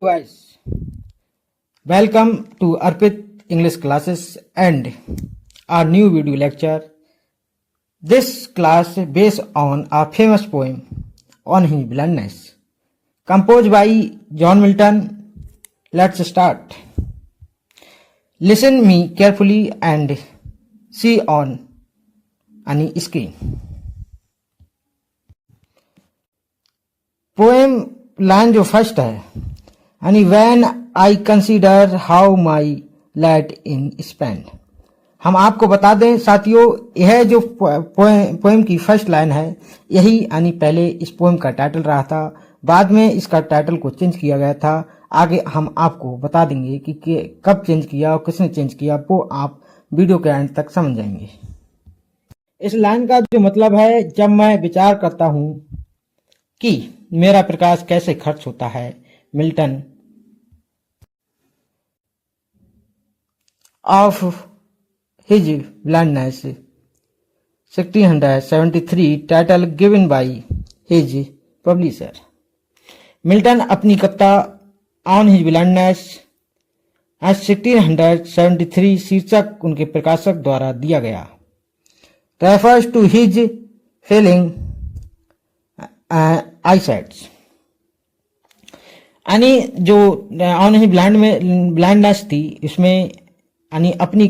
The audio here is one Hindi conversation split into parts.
Guys, welcome to Arpit English classes and our new video lecture. This class based on a famous poem on his blindness, composed by John Milton. Let's start. Listen me carefully and see on any screen. Poem line जो फर्स्ट है यानी when I consider how my light in spend. हम आपको बता दें साथियों, यह जो पोएम की फर्स्ट लाइन है यही यानी पहले इस पोएम का टाइटल रहा था। बाद में इसका टाइटल को चेंज किया गया था। आगे हम आपको बता देंगे कि कब चेंज किया और किसने चेंज किया, वो आप वीडियो के एंड तक समझ जाएंगे। इस लाइन का जो मतलब है, जब मैं विचार करता हूं कि मेरा प्रकाश कैसे खर्च होता है, Milton of his blindness 1673 title given by his publisher. Milton अपनी कविता ऑन हिज ब्लाइंडनेस 1673 शीर्षक उनके प्रकाशक द्वारा दिया गया, रेफर्स टू हिज फेलिंग आईसाइट्स। यानी जो ऑन ही ब्लाइंडनेस थी, इसमें यानी अपनी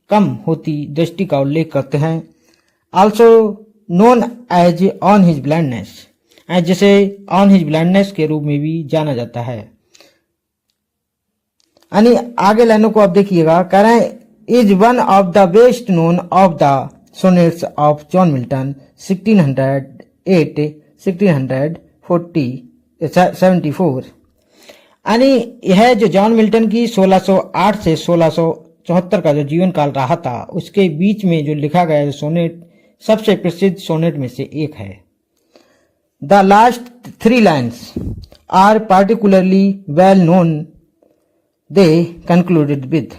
कम होती दृष्टि का उल्लेख करते हैं। Also known as on his blindness, जिसे ऑन हिज ब्लाइंडनेस के रूप में भी जाना जाता है। यानी आगे लाइनों को आप देखिएगा, कह रहे हैं is one of the best known of the sonnets of John Milton 1608 1674। यानी यह जो जॉन मिल्टन की 1608 से 1674 का जो जीवन काल रहा था, उसके बीच में जो लिखा गया जो सोनेट सबसे प्रसिद्ध सोनेट में से एक है। The last 3 lines are particularly well known, they concluded with.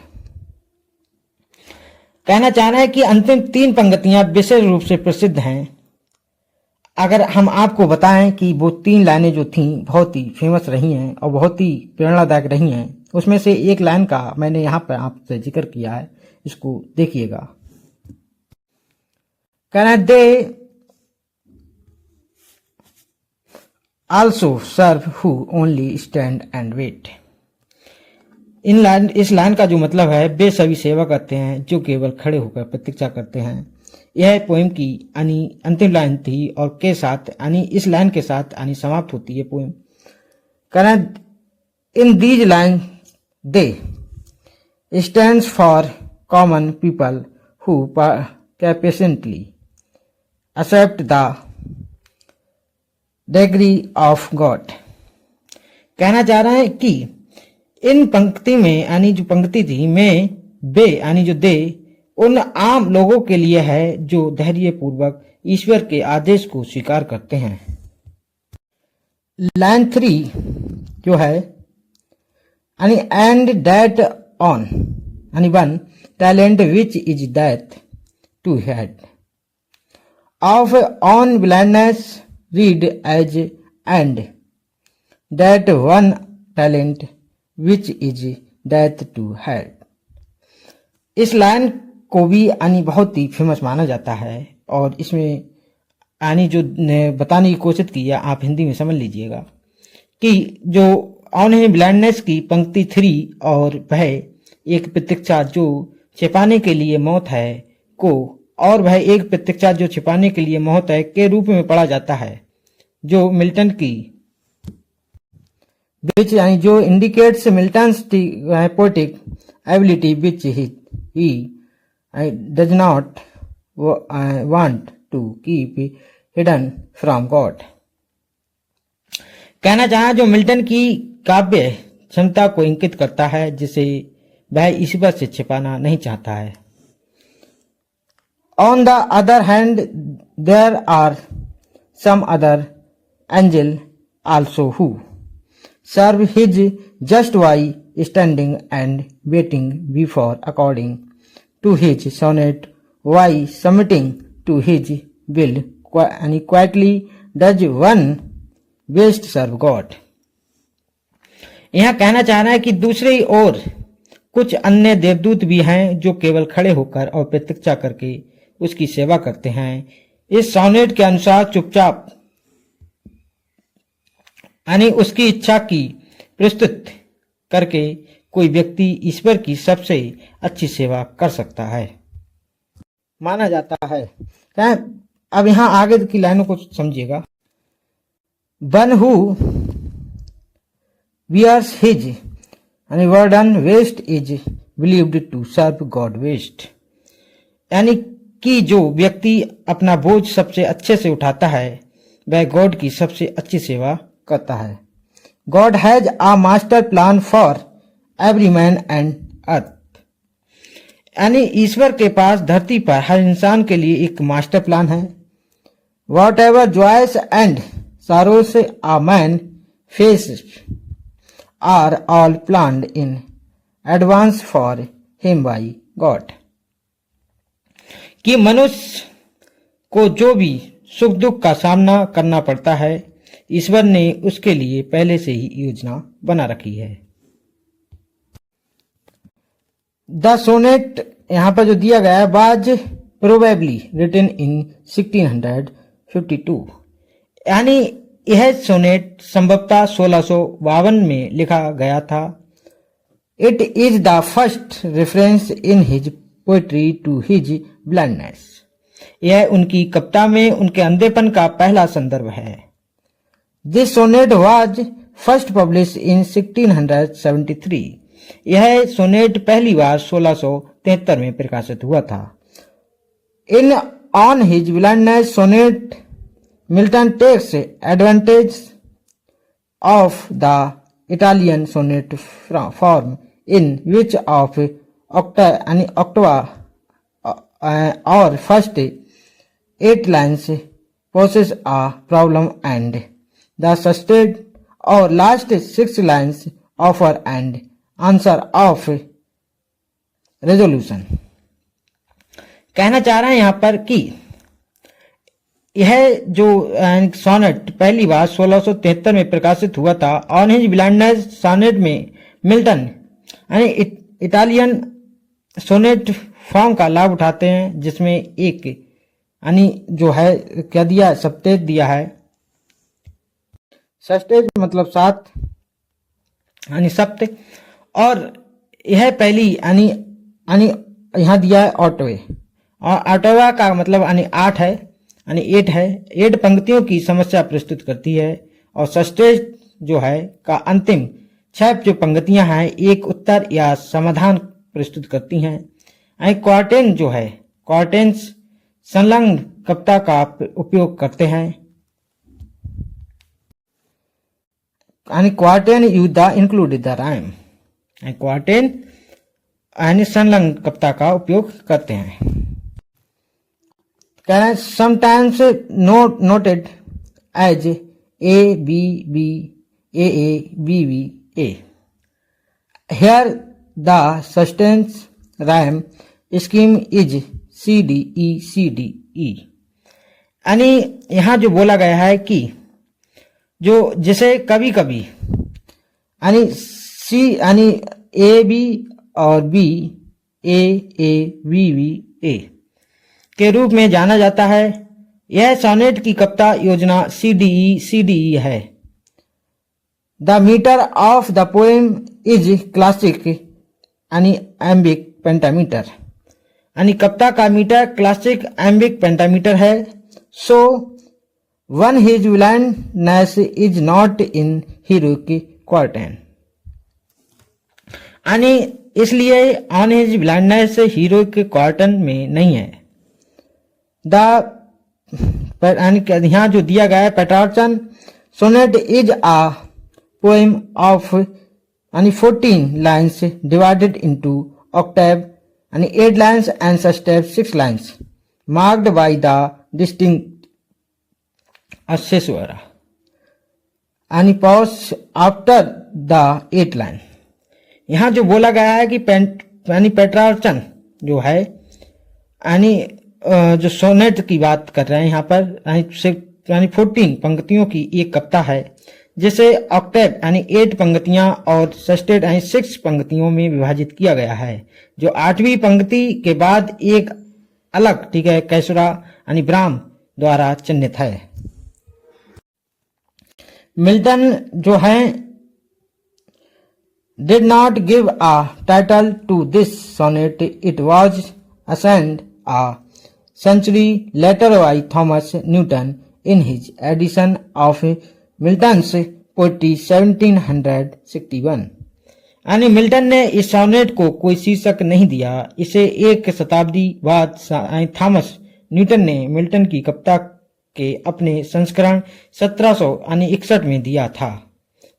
कहना चाह रहे हैं कि अंतिम 3 पंक्तियां विशेष रूप से प्रसिद्ध हैं। अगर हम आपको बताएं कि वो 3 लाइनें जो थीं बहुत ही फेमस रही हैं और बहुत ही प्रेरणादायक रही हैं, उसमें से एक लाइन का मैंने यहाँ पर आपसे जिक्र किया है, इसको देखिएगा। कहना they also serve who only stand and wait. इस लाइन का जो मतलब है, वे सभी सेवा करते हैं जो केवल खड़े होकर प्रतीक्षा करते हैं। यह पोएम की अंतिम लाइन थी और के साथ इस लाइन के साथ समाप्त होती है पोएम। कहना in these line they stands for common people who patiently accept the degree of God. कहना चाह रहे हैं कि इन पंक्ति में जो पंक्ति थी में बे जो दे उन आम लोगों के लिए है जो धैर्य पूर्वक ईश्वर के आदेश को स्वीकार करते हैं। लाइन 3 जो है and that on one talent which is death to hide of on blindness read as and that one talent which is death to hide. इस लाइन को भी बहुत ही फेमस माना जाता है और इसमें जो बताने की कोशिश की है, आप हिंदी में समझ लीजिएगा कि जो ऑन ही ब्लाइंडनेस की पंक्ति 3 और वह एक प्रतीक्षा जो छिपाने के लिए मौत है को, और वह एक प्रतीक्षा जो छिपाने के लिए मौत है के रूप में पढ़ा जाता है, जो मिल्टन की विच जो indicates Milton's poetic ability which he does not want to keep hidden from God। कहना चाहा जो मिल्टन की काव्य क्षमता को इंगित करता है, जिसे वह ईश्वर से छिपाना नहीं चाहता है। On the other hand, there are some other angel also who serve his just by standing and waiting before according to his sonnet, why submitting to his will quietly does one best serve God। यहाँ कहना चाह रहा है कि दूसरी ओर कुछ अन्य देवदूत भी हैं जो केवल खड़े होकर और प्रतीक्षा करके उसकी सेवा करते हैं। इस सोनेट के अनुसार चुपचाप यानी उसकी इच्छा की प्रस्तुत करके कोई व्यक्ति ईश्वर की सबसे अच्छी सेवा कर सकता है माना जाता है। अब यहां आगे की लाइनों को समझिएगा। One who wears his burden waste is believed to serve God waste, यानी कि जो व्यक्ति अपना बोझ सबसे अच्छे से उठाता है वह गॉड की सबसे अच्छी सेवा करता है। God has a master plan for every man and earth, यानी ईश्वर के पास धरती पर हर इंसान के लिए एक मास्टर प्लान है। Whatever joys and sorrows a man face are all planned in advance for him by God, कि मनुष्य को जो भी सुख दुख का सामना करना पड़ता है ईश्वर ने उसके लिए पहले से ही योजना बना रखी है। द सोनेट यहां पर जो दिया गया है वाज प्रोबेबली रिटन इन 1652, यानी यह सोनेट संभवतः 1652 में लिखा गया था। It is the first reference in his poetry to his blindness, यह उनकी कविता में उनके अंधेपन का पहला संदर्भ है। This sonnet was first publish in 1673, यह सोनेट पहली बार 1673 में प्रकाशित हुआ था। In on his blindness sonnet Milton takes advantage of the Italian sonnet form in which of octava or first 8 lines poses a problem and the sustained or last 6 lines offer and answer of resolution। कहना चाह रहे हैं यहाँ पर कि यह जो सोनेट पहली बार 1673 में प्रकाशित हुआ था। ऑन हिज ब्लाइंडनेस सोनेट में मिल्टन यानी इटालियन सोनेट फॉर्म का लाभ उठाते हैं जिसमें एक यानी जो है क्या दिया सप्तेज दिया है। सस्टेज मतलब 7 यानी सप्त, और यह पहली यानी यहाँ दिया है ऑटोवे, और ऑटोवा का मतलब यानी 8 है यानी 8 है। 8 पंक्तियों की समस्या प्रस्तुत करती है और सस्टेज जो है का अंतिम 6 जो पंक्तियां हैं एक उत्तर या समाधान प्रस्तुत करती हैं। क्वार्टेन जो है क्वार्टेन्स संलग्न कविता का उपयोग करते हैं, यानी quatrain use the include the rhyme, quatrain यानी संलग्न कविता का उपयोग करते हैं। Sometimes noted as A B B A B B A, here the sustains rhyme scheme is CDE, यानी यहाँ जो बोला गया है कि जो जिसे कभी कभी यानी सी यानी ए बी और बी ए बी बी ए के रूप में जाना जाता है। यह सोनेट की कविता योजना CDE है। The meter of the poem is classic यानी एम्बिक पेंटामीटर, यानी कविता का मीटर क्लासिक एम्बिक पेंटामीटर है। So on his blindness is not in heroic quatrain, यानी इसलिए on his blindness heroic quatrain में नहीं है। यानी यहाँ जो दिया गया है Petrarchan sonnet is a poem of 14 lines divided into octave 8 lines and sustave 6 lines marked by the distinct accessora and pause after the 8 line। यहाँ जो बोला गया है कि पेट्रार्चन जो है यानी जो सोनेट की बात कर रहे हैं यहाँ पर 14 पंक्तियों की एक कविता है जिसे ऑक्टेव यानी 8 पंक्तियां और सस्टेट यानी 6 पंक्तियों में विभाजित किया गया है, जो 8वीं पंक्ति के बाद एक अलग, ठीक है, कैसुरा यानी ब्राह्म द्वारा चिन्हित है। मिल्टन जो है did not give a title to this sonnet. It was assigned a century later by Thomas Newton in his edition of Milton's poetry 1761। यानी मिल्टन ने इस सोनेट को कोई शीर्षक नहीं दिया, इसे एक शताब्दी बाद थॉमस न्यूटन ने मिल्टन की कविता के अपने संस्करण 1761 में दिया था।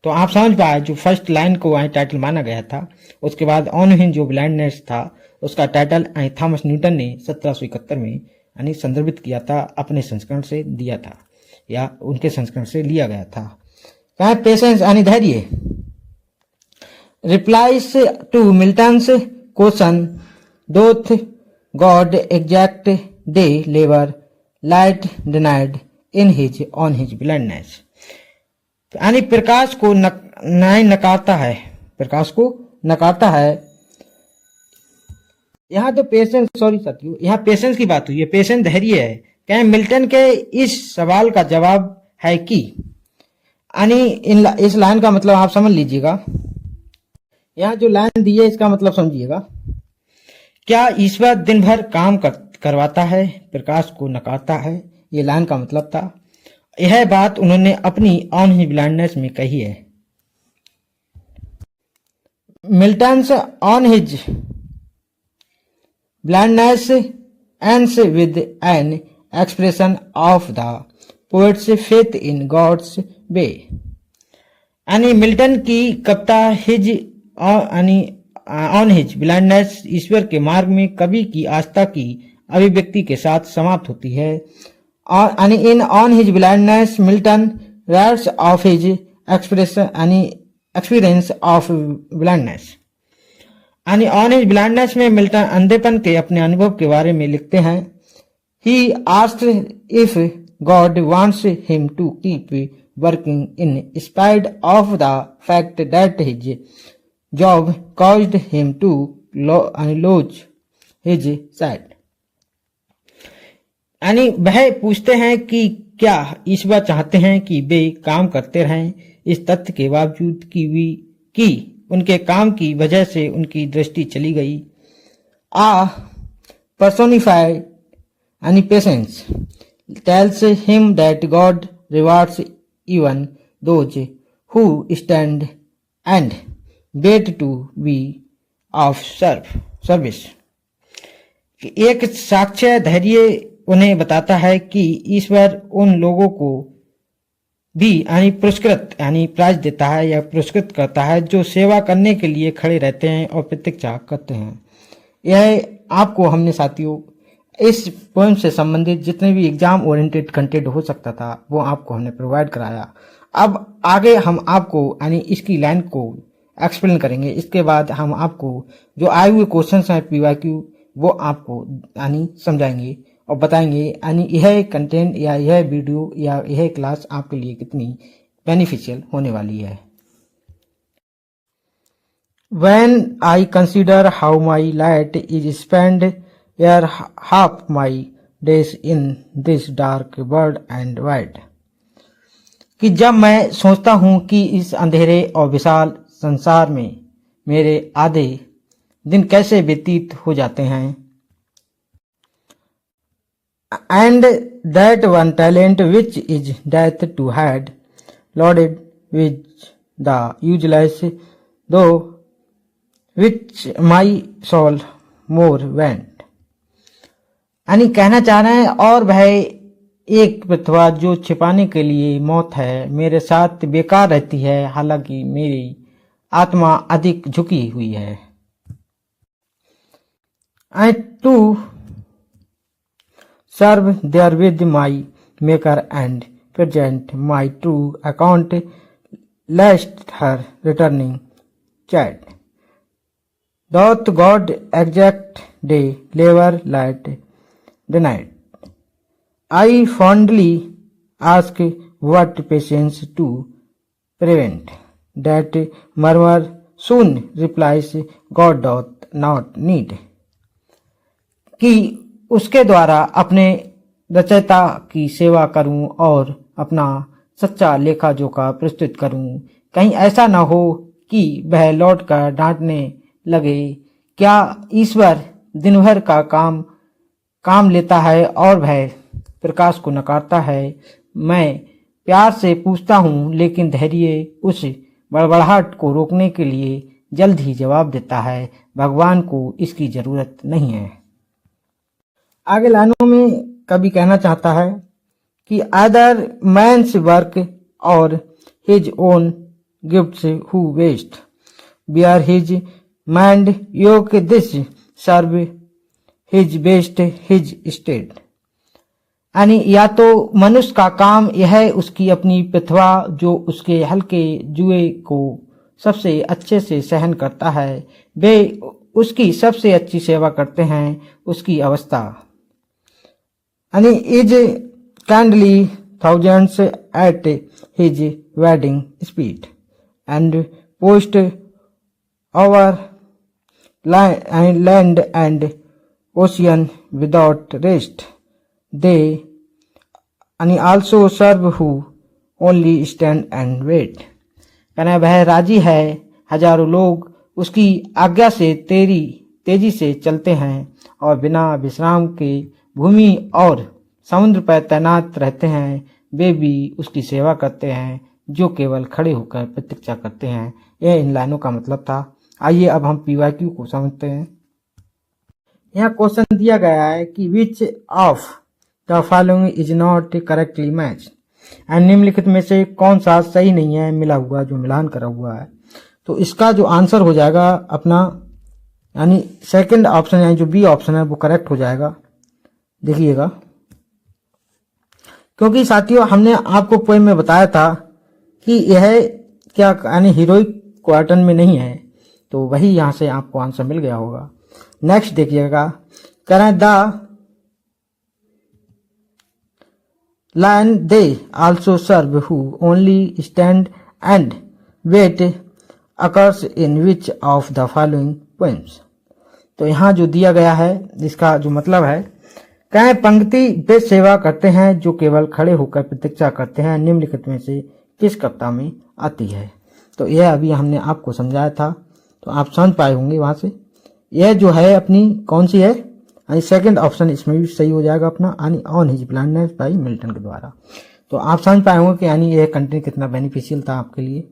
तो आप समझ पाए, जो फर्स्ट लाइन को टाइटल माना गया था, उसके बाद ऑन हिज जो ब्लाइंडनेस था उसका टाइटल थॉमस न्यूटन ने 1771 में यानी संदर्भित किया था, अपने संस्करण से दिया था या उनके संस्करण से लिया गया था। कहा पेशेंस यानी धैर्य। Replies to Milton's question doth God exact day labour light denied in his on his blindness. यानी प्रकाश को नकारता है, प्रकाश को नकारता है। यहाँ तो पेशेंस, सॉरी साथियों, यहाँ पेशेंस की बात हुई है, पेशेंस धैर्य है। क्या मिल्टन के इस सवाल का जवाब है कि, यानी इस लाइन का मतलब आप समझ लीजिएगा, यहाँ जो लाइन दी है इसका मतलब समझिएगा। क्या ईश्वर दिन भर काम करवाता है, प्रकाश को नकारता है, ये लाइन का मतलब था। यह बात उन्होंने अपनी ऑन हिज ब्लाइंडनेस में कही है। Milton's on his blindness ends with an expression of the poet's faith in God's way. यानी मिल्टन की कविता हिज ऑन हिज ब्लाइंडनेस ईश्वर के मार्ग में कवि की आस्था की अभिव्यक्ति के साथ समाप्त होती है। And in on his blindness, Milton writes of his experience of blindness। यानी on his blindness में मिल्टन अंधेपन के अपने अनुभव के बारे में लिखते हैं। He asked if God wants him to keep working in spite of the fact that his job caused him to lose his sight। यानी वह पूछते हैं कि क्या ईश्वर चाहते हैं कि वे काम करते रहें इस तथ्य के बावजूद कि उनके काम की वजह से उनकी दृष्टि चली गई। personified यानी patience tells him that God rewards even those who stand and wait to be of service। एक साक्ष्य धैर्य उन्हें बताता है कि ईश्वर उन लोगों को भी यानी पुरस्कृत यानी प्राइज देता है या पुरस्कृत करता है जो सेवा करने के लिए खड़े रहते हैं और प्रतीक्षा करते हैं। यह आपको हमने साथियों इस पोएम से संबंधित जितने भी एग्जाम ओरिएंटेड कंटेंट हो सकता था वो आपको हमने प्रोवाइड कराया। अब आगे हम आपको यानी इसकी लाइन को एक्सप्लेन करेंगे। इसके बाद हम आपको जो आए हुए क्वेश्चन हैं पीवाईक्यू वो आपको यानी समझाएंगे और बताएंगे यानी यह कंटेंट या यह वीडियो या यह क्लास आपके लिए कितनी बेनिफिशियल होने वाली है। When I consider how my light is spent here half my days in this dark world and wide। कि जब मैं सोचता हूं कि इस अंधेरे और विशाल संसार में मेरे आधे दिन कैसे व्यतीत हो जाते हैं। And that one talent which is death to had loaded with the useless though which my soul more went। यानी कहना चाह रहे हैं और वह एक प्रतिभा जो छिपाने के लिए मौत है मेरे साथ बेकार रहती है, हालांकि मेरी आत्मा अधिक झुकी हुई है। I too serve there with my maker and present my true account lest her returning child। Doth God exact day labor light denied। I fondly ask what patience to prevent. That murmur soon replies, God doth not need. कि उसके द्वारा अपने रचयिता की सेवा करूं और अपना सच्चा लेखा जोखा प्रस्तुत करूं, कहीं ऐसा न हो कि वह लौट कर डांटने लगे, क्या ईश्वर दिन भर का काम लेता है और वह प्रकाश को नकारता है। मैं प्यार से पूछता हूँ, लेकिन धैर्य उस बड़बड़ाहट को रोकने के लिए जल्द ही जवाब देता है, भगवान को इसकी जरूरत नहीं है। आगे लाइनों में कवि कहना चाहता है कि आदर मैन्स वर्क और his own gifts who best bear his mind yoke this serve his best his state. यानी या तो मनुष्य का काम यह है उसकी अपनी प्रतिभा जो उसके हल्के जुए को सबसे अच्छे से सहन करता है, वे उसकी सबसे अच्छी सेवा करते हैं उसकी अवस्था। यानी is kindly thousands at his wedding speed and post over land and ocean without rest they and also serve who only stand and wait। कहना वह राजी है, हजारों लोग उसकी आज्ञा से तेजी से चलते हैं और बिना विश्राम के भूमि और समुद्र पर तैनात रहते हैं, वे भी उसकी सेवा करते हैं जो केवल खड़े होकर प्रतीक्षा करते हैं। यह इन लाइनों का मतलब था। आइए अब हम PYQ को समझते हैं। यहाँ क्वेश्चन दिया गया है कि विच of the following is not correctly match, निम्नलिखित में से कौन सा सही नहीं है मिला हुआ, जो मिलान करा हुआ है। तो इसका जो आंसर हो जाएगा अपना यानी सेकंड ऑप्शन यानी जो बी ऑप्शन है वो करेक्ट हो जाएगा। देखिएगा, क्योंकि साथियों हमने आपको पोएम में बताया था कि यह क्या यानी हीरोइक क्वार्टन में नहीं है, तो वही यहां से आपको आंसर मिल गया होगा। नेक्स्ट देखिएगा, कह रहे हैं the line they also serve who only stand and wait occurs in which of the following poems. तो यहाँ जो दिया गया है इसका जो मतलब है, कहें पंक्ति वे सेवा करते हैं जो केवल खड़े होकर प्रतीक्षा करते हैं, निम्नलिखित में से किस कविता में आती है। तो यह अभी हमने आपको समझाया था, तो आप समझ पाए होंगे वहां से। यह जो है अपनी कौन सी है, यानी सेकंड ऑप्शन इसमें भी सही हो जाएगा अपना, यानी on his blindness by Milton के द्वारा। तो आप समझ पाए होंगे कि यानी यह कंटेंट कितना बेनिफिशियल था आपके लिए।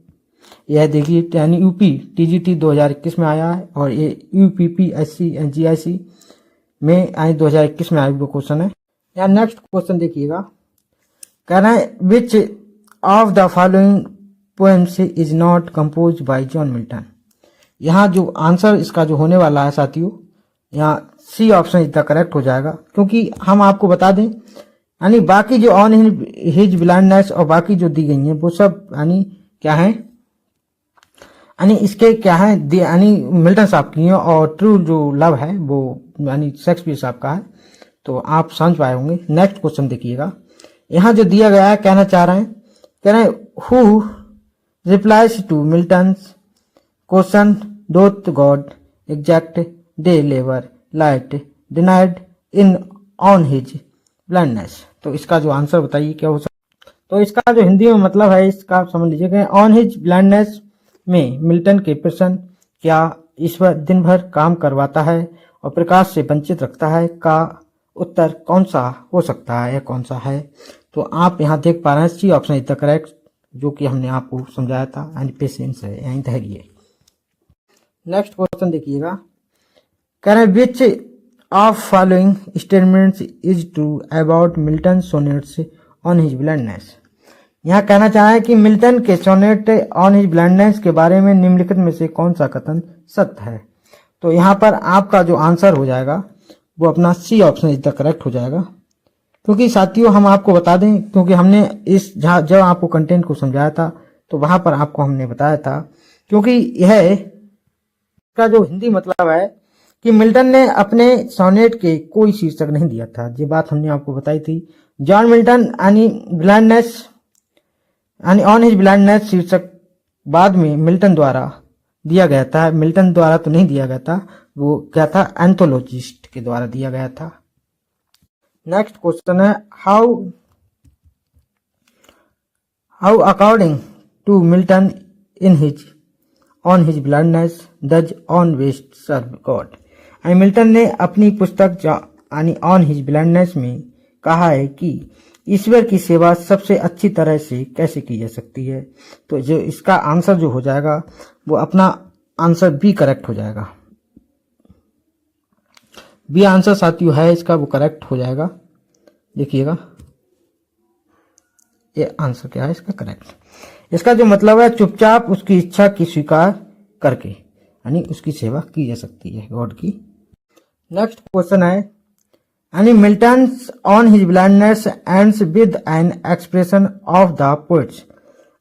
यह देखिए यानी यूपी TGT 2021 में आया है और ये UPPSC एंड GIC में यानी 2021 में आया हुआ क्वेश्चन है। यहाँ नेक्स्ट क्वेश्चन देखिएगा, कह रहे हैं विच of the following poems is not compose bye John Milton. यहाँ जो आंसर इसका जो होने वाला है साथियों, यहाँ सी ऑप्शन इतना करेक्ट हो जाएगा, क्योंकि हम आपको बता दें यानी बाकी जो ऑन हिज ब्लाइंडनेस और बाकी जो दी गई हैं वो सब यानी क्या है, यानी इसके क्या है यानी मिल्टन साहब की है, और ट्रू जो लव है वो यानी शेक्सपियर साहब का है। तो आप समझ पाए होंगे। नेक्स्ट क्वेश्चन देखिएगा, यहाँ जो दिया गया है कहना चाह रहे हैं, कह रहे हैं who replies to Milton's question doth God exact day लेवर light denied in on his blindness. तो इसका जो आंसर बताइए क्या हो सकता। तो इसका जो हिंदी में मतलब है इसका आप समझ लीजिएगा, ऑन हिज ब्लाइंडनेस में मिल्टन के प्रश्न क्या ईश्वर दिन भर काम करवाता है और प्रकाश से वंचित रखता है का उत्तर कौन सा हो सकता है, कौन सा है। तो आप यहाँ देख पा रहे हैं C option is the correct, जो कि हमने आपको समझाया था, यानी पेशेंस है, यानी धैर्य। नेक्स्ट क्वेश्चन देखिएगा, कह रहे हैं which of following statements is true about Milton sonnets on his blindness. यहाँ कहना चाह रहे हैं कि मिल्टन के सोनेट ऑन हिज ब्लाइंडनेस के बारे में निम्नलिखित में से कौन सा कथन सत्य है। तो यहाँ पर आपका जो आंसर हो जाएगा वो अपना C option is the correct हो जाएगा, क्योंकि साथियों हम आपको बता दें, क्योंकि हमने इस जब आपको कंटेंट को समझाया था तो वहां पर आपको हमने बताया था, क्योंकि यह का जो हिंदी मतलब है कि मिल्टन ने अपने सोनेट के कोई शीर्षक नहीं दिया था। ये बात हमने आपको बताई थी। जॉन मिल्टन यानी ब्लाइंडनेस यानी ऑन हिज ब्लाइंडनेस शीर्षक बाद में मिल्टन द्वारा दिया गया था। मिल्टन द्वारा तो नहीं दिया गया था, वो क्या था, एंथोलॉजिस्ट के द्वारा दिया गया था। नेक्स्ट क्वेश्चन है how according to Milton on his blindness does one best serve God. Milton ने अपनी पुस्तक यानी ऑन हिज ब्लाइंडनेस में कहा है कि ईश्वर की सेवा सबसे अच्छी तरह से कैसे की जा सकती है। तो जो इसका आंसर जो हो जाएगा वो अपना आंसर बी करेक्ट हो जाएगा। बी आंसर साथियों है इसका, वो करेक्ट हो जाएगा। देखिएगा ये आंसर क्या है इसका करेक्ट। इसका जो मतलब है चुपचाप उसकी इच्छा की स्वीकार करके यानी उसकी सेवा की जा सकती है गॉड की। नेक्स्ट क्वेश्चन है यानी Milton's on his blindness ends with an expression of the poets.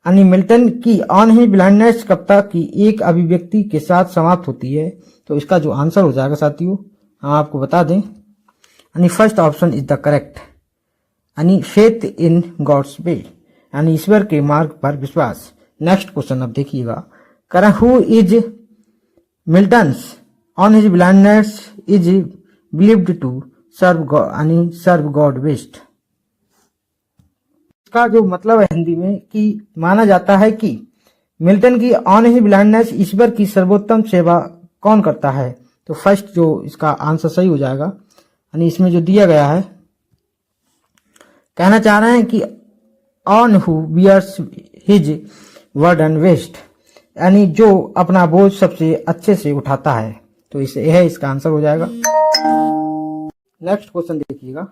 यानी मिल्टन की ऑन हिज ब्लाइंडनेस कविता की एक अभिव्यक्ति के साथ समाप्त होती है। तो इसका जो आंसर हो जाएगा साथियों हम आपको बता दें, यानी first option is the correct, यानी फेथ इन गॉड्स वे, यानी ईश्वर के मार्ग पर विश्वास। नेक्स्ट क्वेश्चन अब देखिएगा, करें who is Milton's on his blindness is believed to serve God best. इसका जो मतलब है हिंदी में कि माना जाता है कि मिल्टन की ऑन हिज ब्लाइंडनेस ईश्वर की सर्वोत्तम सेवा कौन करता है। तो फर्स्ट जो इसका आंसर सही हो जाएगा, यानी इसमें जो दिया गया है कहना चाह रहे हैं कि one who bears his burden best, यानी जो अपना बोझ सबसे अच्छे से उठाता है। तो इसे यह इसका आंसर हो जाएगा। नेक्स्ट क्वेश्चन देखिएगा,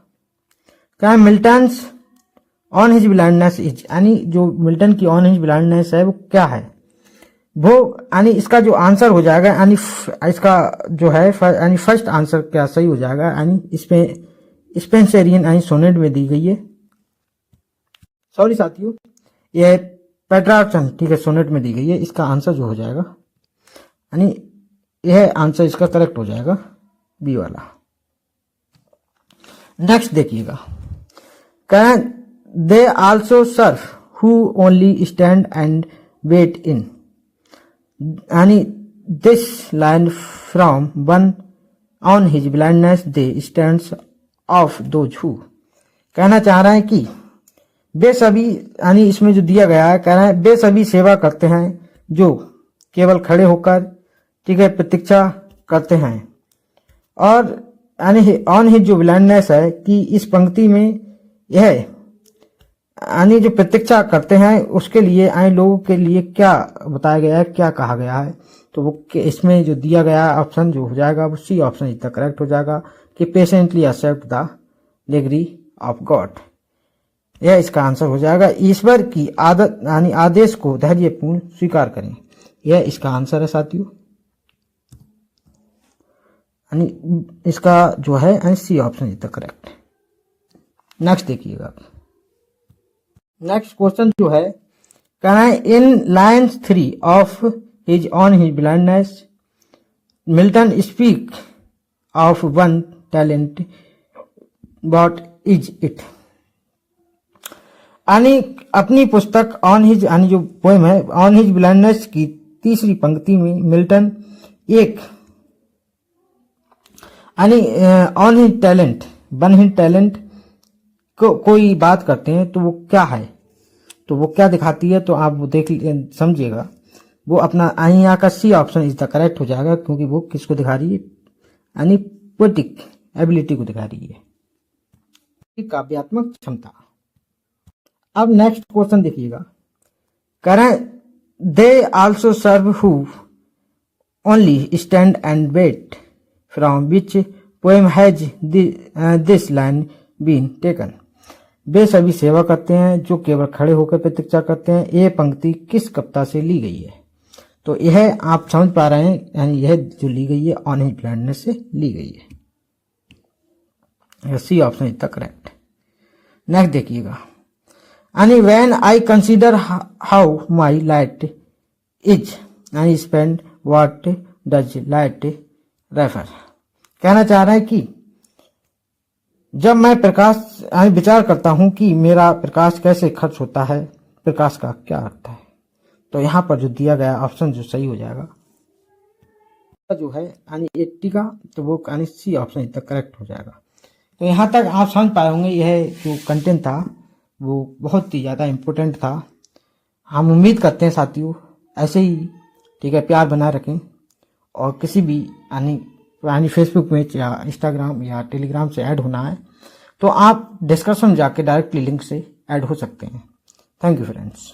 क्या Milton's on his blindness is, यानी जो मिल्टन की ऑन हिज ब्लाइंडनेस है वो क्या है वो, यानी इसका जो आंसर हो जाएगा, यानी इसका जो है यानी फर्स्ट आंसर क्या सही हो जाएगा, यानी इसमें स्पेंसरियन यानी सोनेट में दी गई है। सॉरी साथियों ये पेट्रार्चन, ठीक है, सोनेट में दी गई है। इसका आंसर जो हो जाएगा यानी यह आंसर इसका करेक्ट हो जाएगा बी वाला। नेक्स्ट देखिएगा, can they also serve who only stand and wait in, यानी this line from one on his blindness they stands of those who. कहना चाह रहा है कि वे सभी, यानी इसमें जो दिया गया है कह रहे हैं वे सभी सेवा करते हैं जो केवल खड़े होकर, ठीक है, प्रतीक्षा करते हैं। और यानी ऑन हिज जो ब्लाइंडनेस है कि इस पंक्ति में यह यानी जो प्रतीक्षा करते हैं उसके लिए लोगों के लिए क्या बताया गया है, क्या कहा गया है। तो वो इसमें जो दिया गया ऑप्शन जो हो जाएगा वो सी ऑप्शन इतना करेक्ट हो जाएगा कि patiently accept the degree of God. यह इसका आंसर हो जाएगा। ईश्वर की आदत यानी आदेश को धैर्यपूर्ण स्वीकार करें, यह इसका आंसर है साथियों। यानी इसका जो है C option is the correct. Next देखिएगा, नेक्स्ट क्वेश्चन जो है कहना है in lines 3 of his on his blindness Milton speak of one talent, what is it. यानी अपनी पुस्तक ऑन हिज, यानी जो पोएम है ऑन हिज ब्लाइंडनेस की तीसरी पंक्ति में मिल्टन एक यानी on his talent, one his talent को कोई बात करते हैं तो वो क्या है, तो वो क्या दिखाती है, तो आप वो देख समझिएगा। वो अपना यहाँ का C option is the correct हो जाएगा क्योंकि वो किसको दिखा रही है, यानी पोएटिक एबिलिटी को दिखा रही है, काव्यात्मक क्षमता। अब नेक्स्ट क्वेश्चन देखिएगा, करें they also serve who only stand and wait from which poem has this line been taken. वे सभी सेवा करते हैं जो केवल खड़े होकर प्रतीक्षा करते हैं, ये पंक्ति किस कविता से ली गई है। तो यह आप समझ पा रहे हैं, यानी यह जो ली गई है ऑन हिज ब्लाइंडनेस से ली गई है। C option is the correct. Next देखिएगा, यानी when I consider how my light is यानी spend what does light refer. कहना चाह रहा है कि जब मैं प्रकाश विचार करता हूं कि मेरा प्रकाश कैसे खर्च होता है, प्रकाश का क्या अर्थ है। तो यहाँ पर जो दिया गया ऑप्शन जो सही हो जाएगा जो है यानी 80 का, तो वो यानी सी ऑप्शन इतना करेक्ट हो जाएगा। तो यहाँ तक आप समझ पाए होंगे यह जो कंटेंट था वो बहुत ही ज़्यादा इम्पोर्टेंट था। हम उम्मीद करते हैं साथियों ऐसे ही ठीक है प्यार बनाए रखें, और किसी भी यानी फेसबुक में या इंस्टाग्राम या टेलीग्राम से ऐड होना है तो आप डिस्क्रिप्शन में जाके डायरेक्टली लिंक से ऐड हो सकते हैं। Thank you friends.